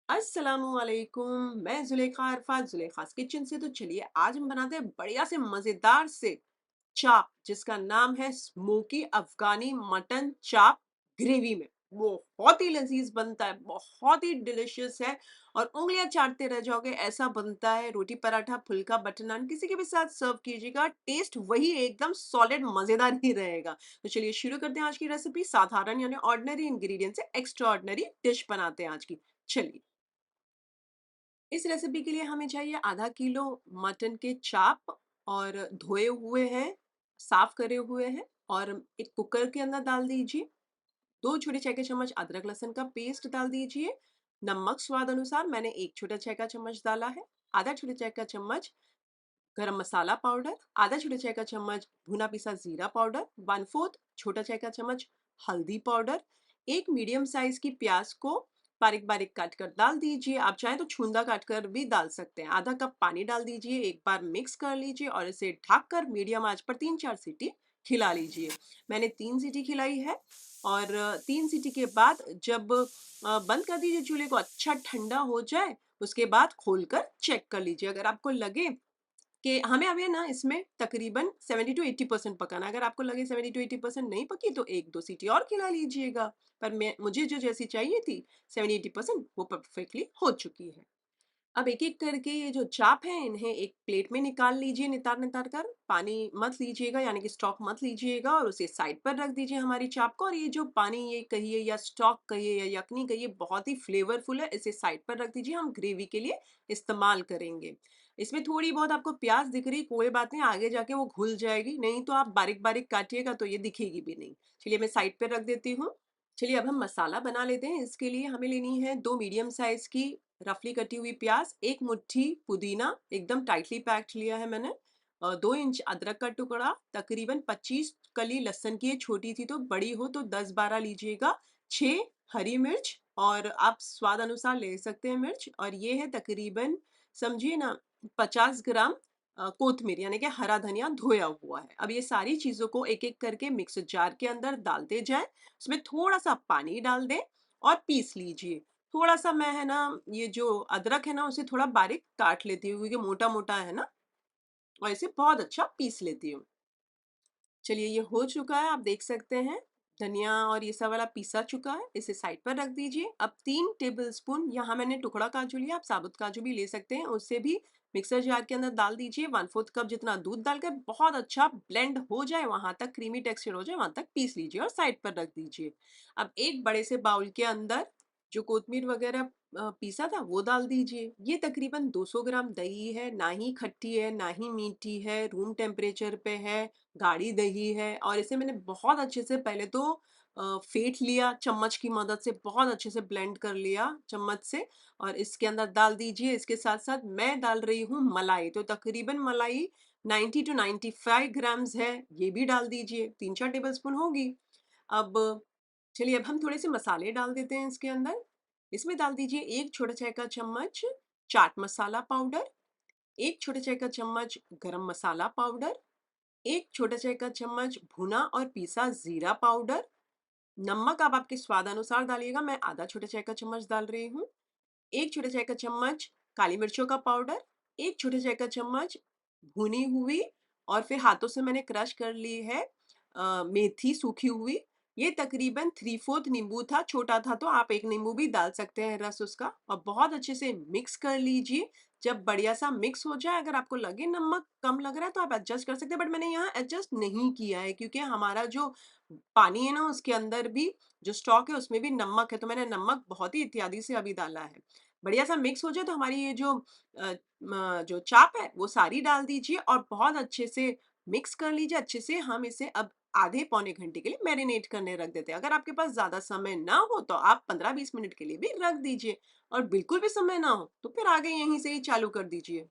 अस्सलामुअलैकुम। मैं जुलेखा अरफात जुलेखास किचन से। तो चलिए आज हम बनाते हैं बढ़िया से मजेदार से चाप जिसका नाम है स्मोकी अफगानी मटन चाप ग्रेवी में। वो बहुत ही लजीज बनता है, बहुत ही डिलिशियस है और उंगलियां चाटते रह जाओगे ऐसा बनता है। रोटी पराठा फुल्का बटर नान किसी के भी साथ सर्व कीजिएगा, टेस्ट वही एकदम सॉलिड मजेदार ही रहेगा। तो चलिए शुरू करते हैं आज की रेसिपी। साधारण यानी ऑर्डिनरी इंग्रेडिएंट से एक्स्ट्रा ऑर्डिनरी डिश बनाते हैं आज की। चलिए, इस रेसिपी के लिए हमें चाहिए आधा किलो मटन के चाप और धोए हुए हैं, साफ करे हुए हैं और एक कुकर के अंदर डाल दीजिए। 2 छोटे चाय के चम्मच अदरक लहसुन का पेस्ट डाल दीजिए। नमक स्वाद अनुसार मैंने 1 छोटा चाय का चम्मच डाला है। आधा छोटा चाय का चम्मच गरम मसाला पाउडर, आधा छोटा चाय का चम्मच भुना पिसा जीरा पाउडर, 1/4 छोटा चाय का चम्मच हल्दी पाउडर, एक मीडियम साइज की प्याज को बारीक बारीक काट कर डाल दीजिए। आप चाहें तो छूंदा काट कर भी डाल सकते हैं। आधा कप पानी डाल दीजिए, एक बार मिक्स कर लीजिए और इसे ढककर मीडियम आंच पर 3-4 सीटी खिला लीजिए। मैंने 3 सीटी खिलाई है और 3 सीटी के बाद जब बंद कर दीजिए चूल्हे को, अच्छा ठंडा हो जाए उसके बाद खोलकर चेक कर लीजिए। अगर आपको लगे कि हमें अभी ना इसमें तकरीबन 70 टू 80% पकाना है। अगर आपको लगे 70 टू 80% नहीं पकी तो 1-2 सीटी और खिला लीजिएगा। पर मैं मुझे जो जैसी चाहिए थी 70-80% वो परफेक्टली हो चुकी है। अब एक-एक करके ये जो चाप हैं इन्हें एक प्लेट में निकाल लीजिए नितार-नितार कर। पानी मत लीजिएगा यानी कि स्टॉक मत लीजिएगा और उसे साइड पर रख दीजिए हमारी चाप को। और ये जो पानी ये कहिए या स्टॉक कहिए या यखनी कहिए बहुत ही फ्लेवरफुल है, इसे साइड पर रख दीजिए, हम ग्रेवी के लिए इस्तेमाल करेंगे। इसमें थोड़ी बहुत आपको प्याज़ दिख रही, कोई बात नहीं, आगे जाके वो घुल जाएगी, नहीं तो आप बारीक-बारीक काटिएगा तो ये दिखेगी भी नहीं। चलिए मैं साइड पे रख देती हूँ। चलिए अब हम मसाला बना लेते हैं। इसके लिए हमें लेनी है 2 मीडियम साइज़ की रफली कटी हुई प्याज़, 1 मुट्ठी पुदीना एकदम टाइटली पैक्ड लिया है मैंने, 2 इंच अदरक का टुकड़ा, तकरीबन 25 कली लहसुन की, ये छोटी थी तो, बड़ी हो तो 10-12 लीजिएगा, 6 हरी मिर्च और आप स्वाद अनुसार ले सकते हैं मिर्च, और ये है तकरीबन समझिए ना 50 ग्राम कोतमीर यानी कि हरा धनिया धोया हुआ है। अब ये सारी चीज़ों को एक-एक करके मिक्सर जार के अंदर डालते जाएँ, उसमें थोड़ा-सा पानी डाल दें और पीस लीजिए। थोड़ा-सा मैं है ना ये जो अदरक है ना उसे थोड़ा बारीक काट लेती हूँ क्योंकि मोटा-मोटा है ना, और इसे बहुत अच्छा पीस लेती हूँ। चलिए ये हो चुका है, आप देख सकते हैं धनिया और ये सब वाला पीसा चुका है, इसे साइड पर रख दीजिए। अब 3 टेबलस्पून यहाँ मैंने टुकड़ा काजू लिया, आप साबुत काजू भी ले सकते हैं, उसे भी मिक्सर जार के अंदर डाल दीजिए। 1/4 कप जितना दूध डालकर बहुत अच्छा ब्लेंड हो जाए, वहां तक क्रीमी टेक्सचर हो जाए, वहां तक पीस लीजिए और साइड पर रख दीजिए। अब एक बड़े से बाउल के अंदर जो कोतमीर वगैरह पीसा था वो डाल दीजिए। ये तकरीबन 200 ग्राम दही है, ना ही खट्टी है ना ही मीठी है, रूम टेम्परेचर पे है, गाढ़ी दही है और इसे मैंने बहुत अच्छे से पहले तो फेंट लिया, चम्मच की मदद से बहुत अच्छे से ब्लेंड कर लिया चम्मच से, और इसके अंदर डाल दीजिए। इसके साथ-साथ मैं डाल रही हूँ मलाई, तो तकरीबन मलाई 90 टू 95 ग्राम्स है, ये भी डाल दीजिए, 3-4 टेबलस्पून होगी। अब चलिए अब हम थोड़े से मसाले डाल देते हैं इसके अंदर। इसमें डाल दीजिए 1 छोटा चाय का चम्मच चाट मसाला पाउडर, 1 छोटा चाय का चम्मच गरम मसाला पाउडर, 1 छोटा चाय का चम्मच भुना और पीसा जीरा पाउडर। नमक आप आपके स्वाद अनुसार डालिएगा, मैं आधा छोटा चाय का चम्मच डाल रही हूँ। 1 छोटा चाय का चम्मच काली मिर्चों का पाउडर, 1 छोटा चाय का चम्मच भुनी हुई और फिर हाथों से मैंने क्रश कर ली है मेथी सूखी हुई। ये तकरीबन 3/4 नींबू था, छोटा था तो आप 1 नींबू भी डाल सकते हैं रस उसका, और बहुत अच्छे से मिक्स कर लीजिए। जब बढ़िया सा मिक्स हो जाए, अगर आपको लगे नमक कम लग रहा है तो आप एडजस्ट कर सकते हैं, बट मैंने यहाँ एडजस्ट नहीं किया है क्योंकि हमारा जो पानी है ना उसके अंदर भी जो स्टॉक है उसमें भी नमक है, तो मैंने नमक बहुत ही इत्यादि से अभी डाला है। बढ़िया सा मिक्स हो जाए तो हमारी ये जो जो चाप है वो सारी डाल दीजिए और बहुत अच्छे से मिक्स कर लीजिए। अच्छे से हम इसे अब आधे पौने घंटे के लिए मैरिनेट करने रख देते हैं। अगर आपके पास ज़्यादा समय ना हो तो आप 15-20 मिनट के लिए भी रख दीजिए, और बिल्कुल भी समय ना हो तो फिर आगे यहीं से ही चालू कर दीजिए।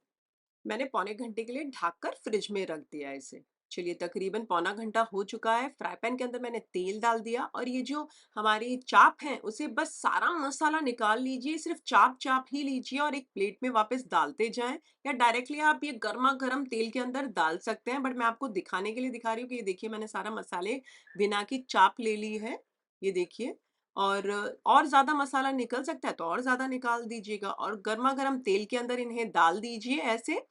मैंने पौने घंटे के लिए ढककर फ्रिज में रख दिया है इसे। चलिए तकरीबन पौना घंटा हो चुका है। फ्राई पैन के अंदर मैंने तेल डाल दिया और ये जो हमारी चाप है उसे बस सारा मसाला निकाल लीजिए, सिर्फ चाप चाप ही लीजिए और एक प्लेट में वापस डालते जाएं, या डायरेक्टली आप ये गर्मा गर्म तेल के अंदर डाल सकते हैं, बट मैं आपको दिखाने के लिए दिखा रही हूँ कि ये देखिए मैंने सारा मसाले बिना की चाप ले ली है, ये देखिए। और ज़्यादा मसाला निकल सकता है तो और ज़्यादा निकाल दीजिएगा और गरमा-गरम तेल के अंदर इन्हें डाल दीजिए ऐसे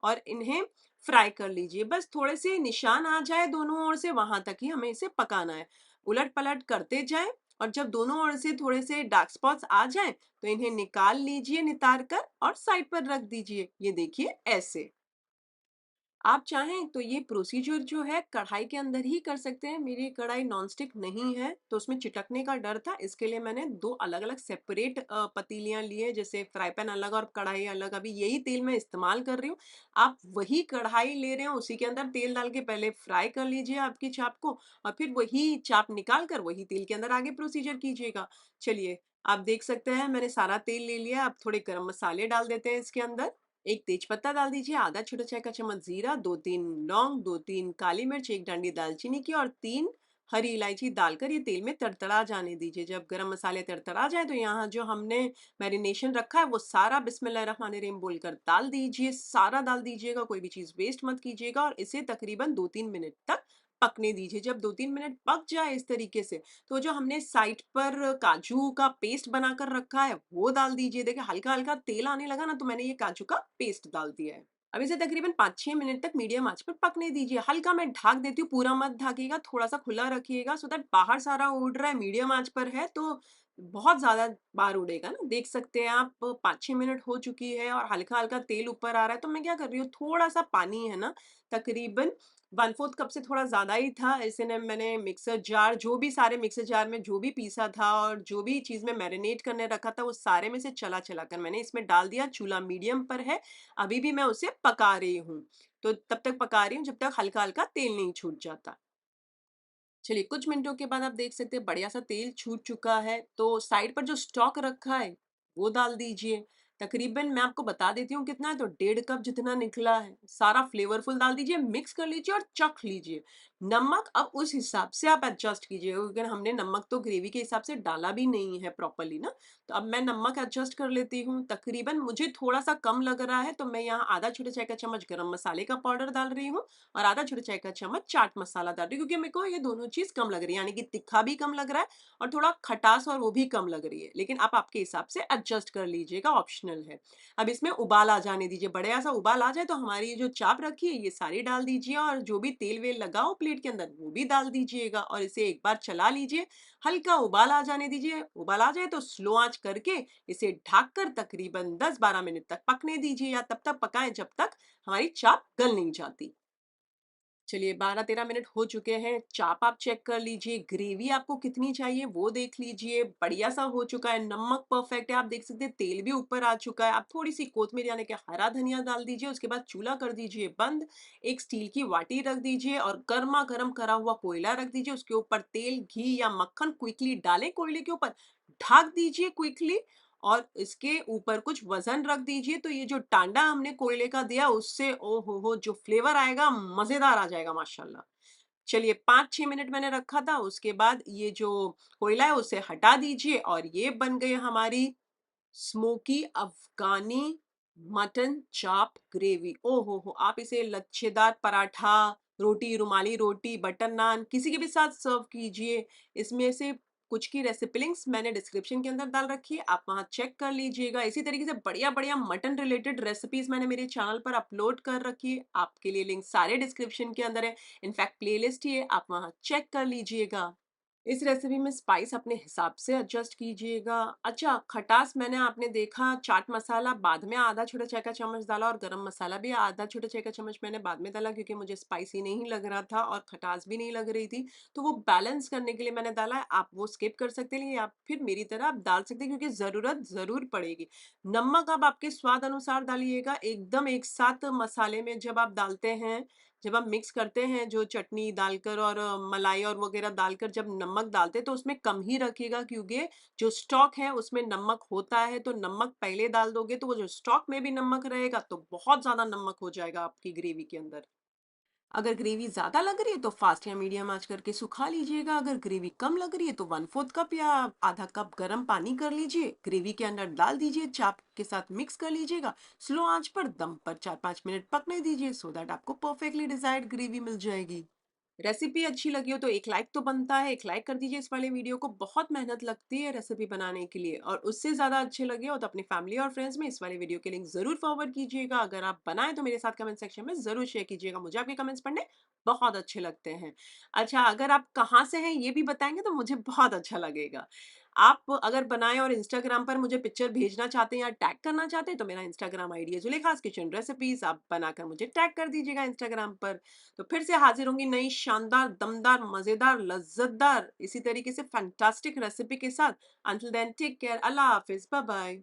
और इन्हें फ्राई कर लीजिए। बस थोड़े से निशान आ जाए दोनों ओर से वहाँ तक ही हमें इसे पकाना है। उलट-पलट करते जाएँ और जब दोनों ओर से थोड़े से डार्क स्पॉट्स आ जाएँ तो इन्हें निकाल लीजिए नितार कर और साइड पर रख दीजिए। ये देखिए ऐसे। आप चाहें तो ये प्रोसीजर जो है कढ़ाई के अंदर ही कर सकते हैं। मेरी कढ़ाई नॉनस्टिक नहीं है तो उसमें चिटकने का डर था, इसके लिए मैंने 2 अलग-अलग सेपरेट पतीलियाँ ली हैं, जैसे फ्राई पैन अलग और कढ़ाई अलग। अभी यही तेल मैं इस्तेमाल कर रही हूँ। आप वही कढ़ाई ले रहे हो, उसी के अंदर तेल डाल के पहले फ्राई कर लीजिए आपकी चाप को और फिर वही चाप निकाल कर वही तेल के अंदर आगे प्रोसीजर कीजिएगा। चलिए, आप देख सकते हैं मैंने सारा तेल ले लिया। अब थोड़े गरम मसाले डाल देते हैं इसके अंदर। 1 तेजपत्ता डाल दीजिए, आधा छोटा चाय का चम्मच जीरा, 2-3 लौंग, 2-3 काली मिर्च, 1 डंडी दालचीनी की और 3 हरी इलायची डालकर ये तेल में तड़तड़ा जाने दीजिए। जब गरम मसाले तड़तड़ा जाए तो यहाँ जो हमने मैरिनेशन रखा है वो सारा बिस्मिल्लाहिर्रहमानिर्रहीम बोलकर डाल दीजिए। सारा डाल दीजिएगा, कोई भी चीज़ वेस्ट मत कीजिएगा और इसे तकरीबन 2-3 मिनट तक पकने दीजिए। जब 2-3 मिनट पक जाए इस तरीके से तो जो हमने साइड पर काजू का पेस्ट बनाकर रखा है वो डाल दीजिए। देखिए हल्का-हल्का तेल आने लगा ना तो मैंने ये काजू का पेस्ट डाल दिया है। अब इसे तकरीबन 5-6 मिनट तक मीडियम आँच पर पकने दीजिए। हल्का मैं ढक देती हूँ, पूरा मत ढकिएगा, थोड़ा-सा खुला रखिएगा सो दैट बाहर सारा उड़ रहा है, मीडियम आँच पर है तो बहुत ज़्यादा बाहर उड़ेगा ना। देख सकते हैं आप 5-6 मिनट हो चुकी है और हल्का-हल्का तेल ऊपर आ रहा है तो मैं क्या कर रही हूँ, थोड़ा-सा पानी है ना, तकरीबन 1/4 कप से थोड़ा ज़्यादा ही था। इसे ना मैंने मिक्सर जार, जो भी सारे मिक्सर जार में जो भी पीसा था और जो भी चीज़ में मैरिनेट करने रखा था, वो सारे में से चला-चला कर मैंने इसमें डाल दिया। चूल्हा मीडियम पर है, अभी भी मैं उसे पका रही हूँ। तो तब तक पका रही हूँ जब तक हल्का-हल्का तेल नहीं छूट जाता। चलिए कुछ मिनटों के बाद आप देख सकते हैं बढ़िया सा तेल छूट चुका है, तो साइड पर जो स्टॉक रखा है वो डाल दीजिए। तकरीबन मैं आपको बता देती हूँ कितना है, तो 1.5 कप जितना निकला है। सारा फ्लेवरफुल डाल दीजिए, मिक्स कर लीजिए और चख लीजिए। नमक अब उस हिसाब से आप एडजस्ट कीजिएगा क्योंकि हमने नमक तो ग्रेवी के हिसाब से डाला भी नहीं है प्रॉपर्ली ना। तो अब मैं नमक एडजस्ट कर लेती हूँ। तकरीबन मुझे थोड़ा-सा कम लग रहा है तो मैं यहाँ आधा छोटा चाय का चम्मच गरम मसाले का पाउडर डाल रही हूँ और आधा छोटा चाय का चम्मच चाट मसाला डाल रही हूँ क्योंकि मेरे को ये दोनों चीज़ कम लग रही है, यानी कि तीखा भी कम लग रहा है और थोड़ा खटास और वो भी कम लग रही है। लेकिन आप आपके हिसाब से एडजस्ट कर लीजिएगा, ऑप्शनल है। अब इसमें उबाल आ जाने दीजिए, बढ़िया-सा उबाल आ जाए तो हमारी ये जो चाप रखी है ये सारी डाल दीजिए और जो भी तेल-वेल लगा हो प्लेट के अंदर वो भी डाल दीजिएगा और इसे एक बार चला लीजिए। हल्का उबाल आ जाने दीजिए, उबाल आ जाए तो स्लो आँच करके इसे ढक कर तकरीबन 10-12 मिनट तक पकने दीजिए या तब तक पकाएँ जब तक हमारी चाप गल नहीं जाती। चलिए 12-13 मिनट हो चुके हैं, चाप आप चेक कर लीजिए, ग्रेवी आपको कितनी चाहिए वो देख लीजिए, बढ़िया-सा हो चुका है, नमक परफेक्ट है, आप देख सकते हैं तेल भी ऊपर आ चुका है। आप थोड़ी-सी कोत्मीर यानी कि हरा धनिया डाल दीजिए, उसके बाद चूल्हा कर दीजिए बंद, एक स्टील की वाटी रख दीजिए और गरमा-गरम करा हुआ कोयला रख दीजिए, उसके ऊपर तेल, घी या मक्खन क्विकली डालें कोयले के ऊपर, ढक दीजिए क्विकली और इसके ऊपर कुछ वज़न रख दीजिए, तो ये जो टांडा हमने कोयले का दिया उससे ओ हो! जो फ्लेवर आएगा मज़ेदार आ जाएगा माशाल्लाह। चलिए 5-6 मिनट मैंने रखा था, उसके बाद ये जो कोयला है उसे हटा दीजिए और ये बन गई हमारी स्मोकी अफ़गानी मटन चाप ग्रेवी। ओह हो! आप इसे लच्छेदार पराठा, रोटी, रुमाली रोटी, बटर नान किसी के भी साथ सर्व कीजिए। इसमें से कुछ की रेसिपी लिंक्स मैंने डिस्क्रिप्शन के अंदर डाल रखी है, आप वहाँ चेक कर लीजिएगा। इसी तरीके से बढ़िया-बढ़िया मटन रिलेटेड रेसिपीज़ मैंने मेरे चैनल पर अपलोड कर रखी है। आपके लिए लिंक सारे डिस्क्रिप्शन के अंदर है। इनफैक्ट प्लेलिस्ट ही है, आप वहाँ चेक कर लीजिएगा। इस रेसिपी में स्पाइस अपने हिसाब से एडजस्ट कीजिएगा। अच्छा, खटास मैंने आपने देखा चाट मसाला बाद में आधा छोटा चाय का चम्मच डाला और गरम मसाला भी आधा छोटा चाय का चम्मच मैंने बाद में डाला क्योंकि मुझे स्पाइसी नहीं लग रहा था और खटास भी नहीं लग रही थी। तो वो बैलेंस करने के लिए मैंने डाला है। आप वो स्किप कर सकते हैं या फिर मेरी तरह आप डाल सकते हैं क्योंकि ज़रूरत ज़रूर पड़ेगी। नमक आप आपके स्वाद अनुसार डालिएगा। एकदम एक साथ मसाले में जब आप डालते हैं, जब आप मिक्स करते हैं जो चटनी डालकर और मलाई और वगैरह डालकर जब नमक डालते हैं तो उसमें कम ही रखिएगा क्योंकि जो स्टॉक है उसमें नमक होता है, तो नमक पहले डाल दोगे तो वो जो स्टॉक में भी नमक रहेगा तो बहुत ज़्यादा नमक हो जाएगा आपकी ग्रेवी के अंदर। अगर ग्रेवी ज़्यादा लग रही है तो फास्ट या मीडियम आंच करके सुखा लीजिएगा। अगर ग्रेवी कम लग रही है तो 1/4 कप या आधा कप गर्म पानी कर लीजिए, ग्रेवी के अंदर डाल दीजिए, चाप के साथ मिक्स कर लीजिएगा। स्लो आंच पर दम पर 4-5 मिनट पकने दीजिए सो दैट आपको परफेक्टली डिजायर्ड ग्रेवी मिल जाएगी। रेसिपी अच्छी लगी हो तो एक लाइक तो बनता है, एक लाइक कर दीजिए इस वाले वीडियो को। बहुत मेहनत लगती है रेसिपी बनाने के लिए, और उससे ज़्यादा अच्छे लगे हो तो अपनी फैमिली और फ्रेंड्स में इस वाले वीडियो के लिंक ज़रूर फॉरवर्ड कीजिएगा। अगर आप बनाएँ तो मेरे साथ कमेंट सेक्शन में ज़रूर शेयर कीजिएगा। मुझे आपके कमेंट्स पढ़ने बहुत अच्छे लगते हैं। अच्छा, अगर आप कहाँ से हैं ये भी बताएँगे तो मुझे बहुत अच्छा लगेगा। आप अगर बनाएँ और इंस्टाग्राम पर मुझे पिक्चर भेजना चाहते हैं या टैग करना चाहते हैं तो मेरा इंस्टाग्राम आईडी है ज़ुलेखास किचन रेसिपीज़। आप बनाकर मुझे टैग कर दीजिएगा इंस्टाग्राम पर। तो फिर से हाज़िर होंगी नई शानदार, दमदार, मज़ेदार, लज़्ज़तदार इसी तरीके से फैंटास्टिक रेसिपी के साथ। अंटिल देन टेक केयर, अल्लाह हाफ़िज़, बाय बाय।